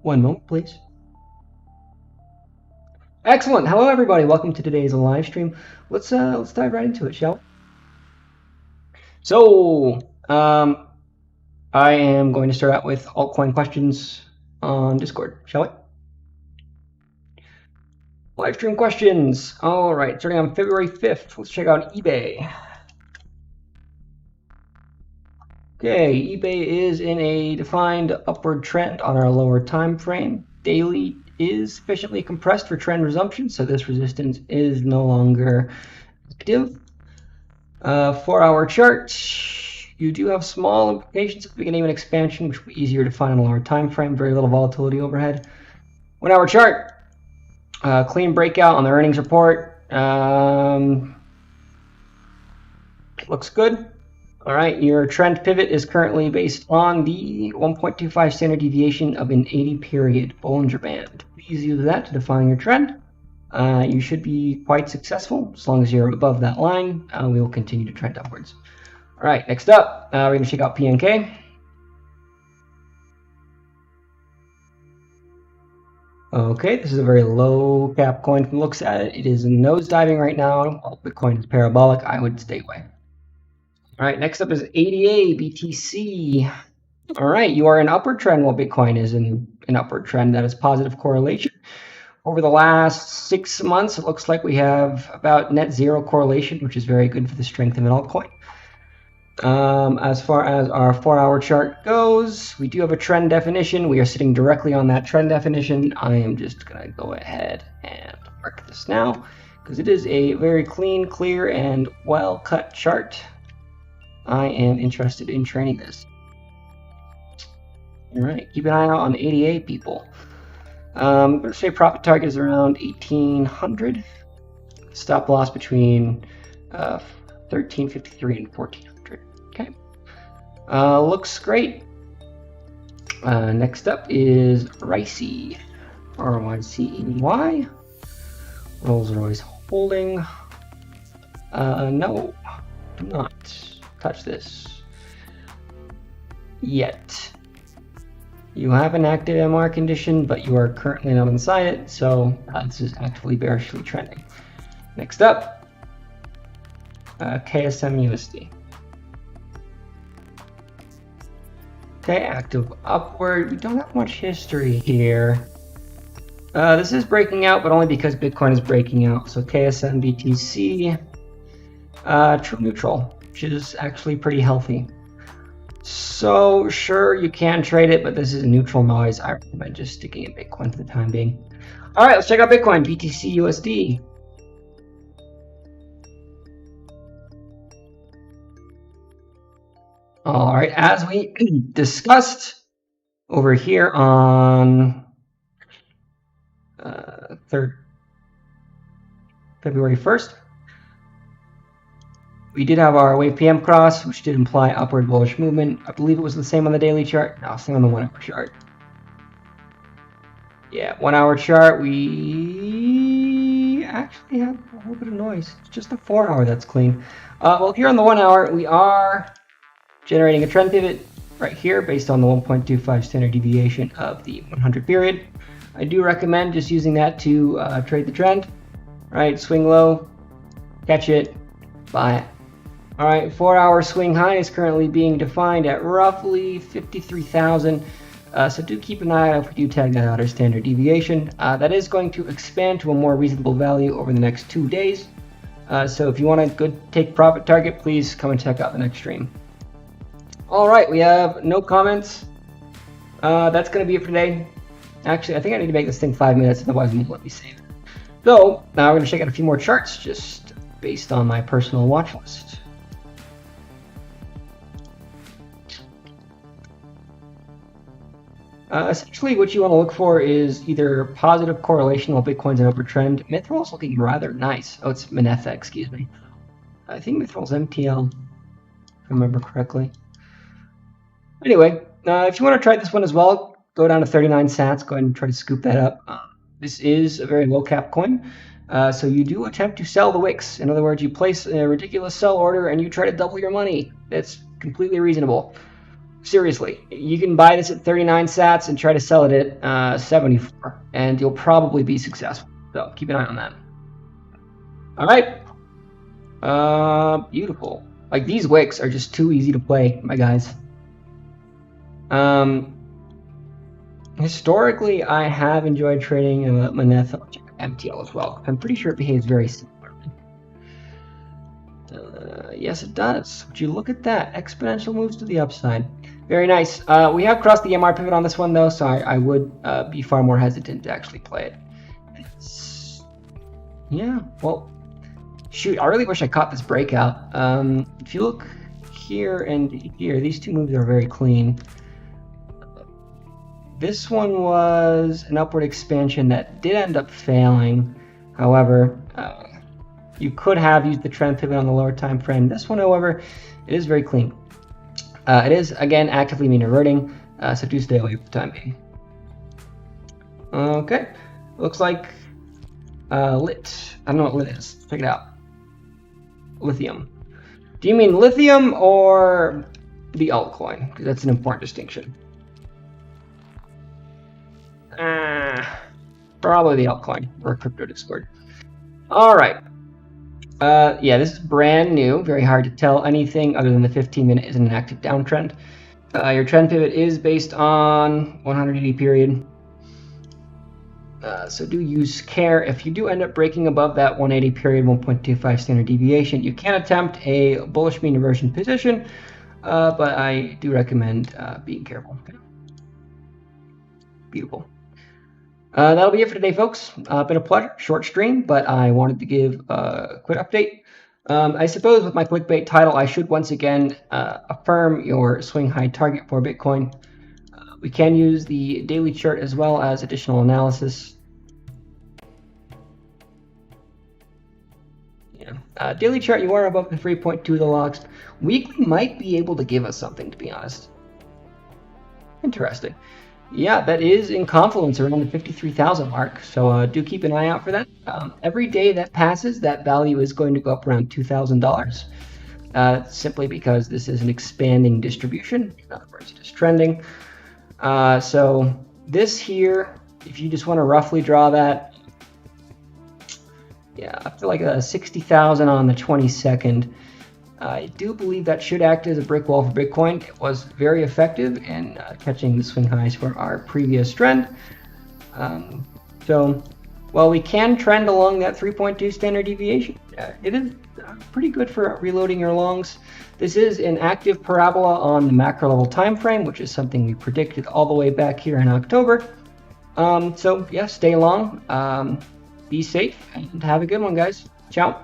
One moment, please. Excellent. Hello, everybody. Welcome to today's live stream. Let's dive right into it, shall we? So, I am going to start out with altcoin questions on Discord, shall we? Live stream questions. All right, starting on February 5th. Let's check out eBay. Okay, eBay is in a defined upward trend on our lower time frame. Daily is sufficiently compressed for trend resumption, so this resistance is no longer active. 4-hour chart. You do have small implications at the beginning of an expansion, which will be easier to find on a lower time frame. Very little volatility overhead. 1-hour chart. Clean breakout on the earnings report. Looks good. All right, your trend pivot is currently based on the 1.25 standard deviation of an 80-period Bollinger Band. Please use that to define your trend. You should be quite successful. As long as you're above that line, we will continue to trend upwards. All right, next up, we're going to check out PNK. Okay, this is a very low cap coin from the looks at it. It is nosediving right now. While Bitcoin is parabolic, I would stay away. All right, next up is ADA, BTC. All right, you are in upward trend while Bitcoin is in an upward trend. That is positive correlation. Over the last 6 months, it looks like we have about net zero correlation, which is very good for the strength of an altcoin. As far as our 4-hour chart goes, we do have a trend definition. We are sitting directly on that trend definition. I am just going to go ahead and mark this now because it is a very clean, clear, and well-cut chart. I am interested in training this. All right, keep an eye out on ADA, people. I'm going to say profit target is around 1,800. Stop loss between 1,353 and 1,400. Okay. Looks great. Next up is Ricey. R-Y-C-E-Y. Rolls Royce Holding. No, do not touch this yet. You have an active MR condition, but you are currently not inside it, so this is actively bearishly trending. Next up, KSM USD. Okay, active upward. We don't have much history here. This is breaking out, but only because Bitcoin is breaking out. So KSM BTC, true neutral, which is actually pretty healthy. So sure, you can trade it, but this is neutral noise. I recommend just sticking in Bitcoin for the time being. All right, let's check out Bitcoin, BTC USD. All right, as we discussed over here on February 1st, we did have our wave PM cross, which did imply upward bullish movement. I believe it was the same on the daily chart. No, same on the 1-hour chart. Yeah, 1-hour chart, we actually have a little bit of noise. It's just the 4-hour that's clean. Well, here on the 1-hour, we are generating a trend pivot right here based on the 1.25 standard deviation of the 100 period. I do recommend just using that to trade the trend. All right, swing low, catch it, buy it. All right, 4-hour swing high is currently being defined at roughly 53,000. So do keep an eye out if we do tag that out as standard deviation. That is going to expand to a more reasonable value over the next 2 days. So if you want a good take profit target, please come and check out the next stream. All right, we have no comments. That's going to be it for today. Actually, I think I need to make this thing 5 minutes, otherwise it won't let me save it. So now we're going to check out a few more charts just based on my personal watch list. Essentially, what you want to look for is either positive correlation while Bitcoin's an upward trend. Mithral's looking rather nice. Oh, it's Minetha, excuse me. I think Mithral's MTL, if I remember correctly. Anyway, if you want to try this one as well, go down to 39 sats. Go ahead and try to scoop that up. This is a very low cap coin. So you do attempt to sell the wicks. In other words, you place a ridiculous sell order and you try to double your money. That's completely reasonable. Seriously, you can buy this at 39 sats and try to sell it at 74, and you'll probably be successful. So keep an eye on that. All right. Beautiful. Like, these wicks are just too easy to play, my guys. Historically, I have enjoyed trading Maneth MTL as well. I'm pretty sure it behaves very similarly. Yes, it does. Would you look at that? Exponential moves to the upside. Very nice. We have crossed the MR pivot on this one, though, so I would be far more hesitant to actually play it. Yeah, well, shoot, I really wish I caught this breakout. If you look here and here, these two moves are very clean. This one was an upward expansion that did end up failing. However, you could have used the trend pivot on the lower time frame. This one, however, it is very clean. It is, again, actively mean reverting, so do stay away for the time being. Okay, looks like lit. I don't know what lit is. Check it out. Lithium. Do you mean lithium or the altcoin? Because that's an important distinction. Probably the altcoin or crypto Discord. All right. Yeah, this is brand new. Very hard to tell anything other than the 15-minute is an active downtrend. Your trend pivot is based on 180 period. So do use care. If you do end up breaking above that 180 period 1.25 standard deviation, you can attempt a bullish mean reversion position, but I do recommend being careful. Okay. Beautiful. That'll be it for today, folks. Been a pleasure. Short stream, but I wanted to give a quick update. I suppose with my clickbait title, I should once again affirm your swing high target for Bitcoin. We can use the daily chart as well as additional analysis. Yeah. Daily chart, you are above the 3.2 of the logs. Weekly might be able to give us something, to be honest. Interesting. Yeah, that is in confluence around the 53,000 mark, so do keep an eye out for that. Every day that passes, that value is going to go up around $2,000, simply because this is an expanding distribution. In other words, it is trending. So this here, if you just want to roughly draw that, yeah, up to like 60,000 on the 22nd. I do believe that should act as a brick wall for Bitcoin. It was very effective in catching the swing highs for our previous trend. So while we can trend along that 3.2 standard deviation, it is pretty good for reloading your longs. This is an active parabola on the macro level time frame, which is something we predicted all the way back here in October. So yeah, stay long, be safe, and have a good one, guys. Ciao.